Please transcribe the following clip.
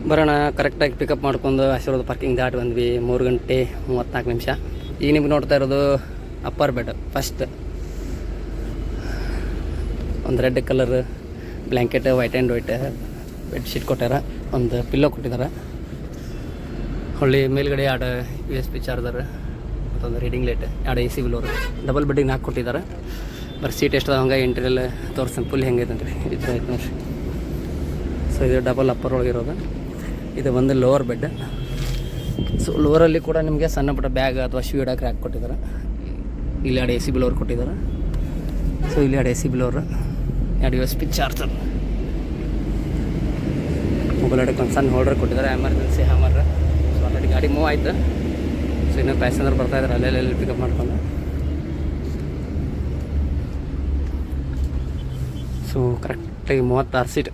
ಬರೋಣ. ಕರೆಕ್ಟಾಗಿ ಪಿಕಪ್ ಮಾಡ್ಕೊಂಡು ಆಶೀರ್ವಾದ ಪಾರ್ಕಿಂಗ್ ದಾಟಿ ಬಂದ್ವಿ. 3 ಗಂಟೆ 34 ನಿಮಿಷ. ಈಗ ನಿಮ್ಗೆ ನೋಡ್ತಾ ಇರೋದು ಅಪ್ಪರ್ ಬೆಡ್. ಫಸ್ಟ್ ಒಂದು red colour blanket, white and white bedsheet ಕೊಟ್ಟಾರ. ಒಂದು ಪಿಲ್ಲೋ ಕೊಟ್ಟಿದ್ದಾರೆ. ಹೊಳ್ಳಿ ಮೇಲ್ಗಡೆ 2 USB ಚಾರ್ಜರ್ ಮತ್ತೊಂದು ರೀಡಿಂಗ್ ಲೈಟ್, 2 AC ಬಿಲೋರು. ಡಬಲ್ ಬೆಡ್ಡಿಗೆ 4 ಕೊಟ್ಟಿದ್ದಾರೆ. ಬರೀ ಸೀಟ್ ಎಷ್ಟು ಹಂಗೆ ಇಂಟೀರಿಯಲ್ ತೋರಿಸ್ತಾನೆ ಫುಲ್ ಹೆಂಗೈತೆ ಅಂತ ರೀ. ಈ ಥರ ಐತೆ ನೋಡಿರಿ. ಸೊ ಇದು ಡಬಲ್ ಅಪ್ಪರ್ ಒಳಗಿರೋದು. ಇದು ಒಂದು ಲೋವರ್ ಬೆಡ್. ಸೊ ಲೋವರಲ್ಲಿ ಕೂಡ ನಿಮಗೆ ಸಣ್ಣ ಪುಟ್ಟ ಬ್ಯಾಗ್ ಅಥವಾ ಶೂ ಇಡೋಕೆ ರ್ಯಾಕ್ ಕೊಟ್ಟಿದ್ದಾರೆ. ಇಲ್ಲಿ 2 AC ಬಿಲೋರ್ ಕೊಟ್ಟಿದ್ದಾರೆ. ಸೊ ಇಲ್ಲಿ 2 AC ಬಿಲೋರು, 2 USB ಚಾರ್ಜರ್, ಮೊಬೈಲ್ ಇಡೋಕೆ ಒಂದು ಸಣ್ಣ ಹೋಲ್ಡರ್ ಕೊಟ್ಟಿದ್ದಾರೆ. Emergency hammer. ಸೊ ಆಲ್ರೆಡಿ ಗಾಡಿ ಮೂವ್ ಆಯಿತು. ಸೊ ಇನ್ನೂ ಪ್ಯಾಸೆಂಜರ್ ಬರ್ತಾಯಿದ್ದಾರೆ ಅಲ್ಲೆಲ್ಲಿ ಪಿಕಪ್ ಮಾಡ್ಕೊಂಡು. ಸೊ ಕರೆಕ್ಟಾಗಿ 36 ಸೀಟ್.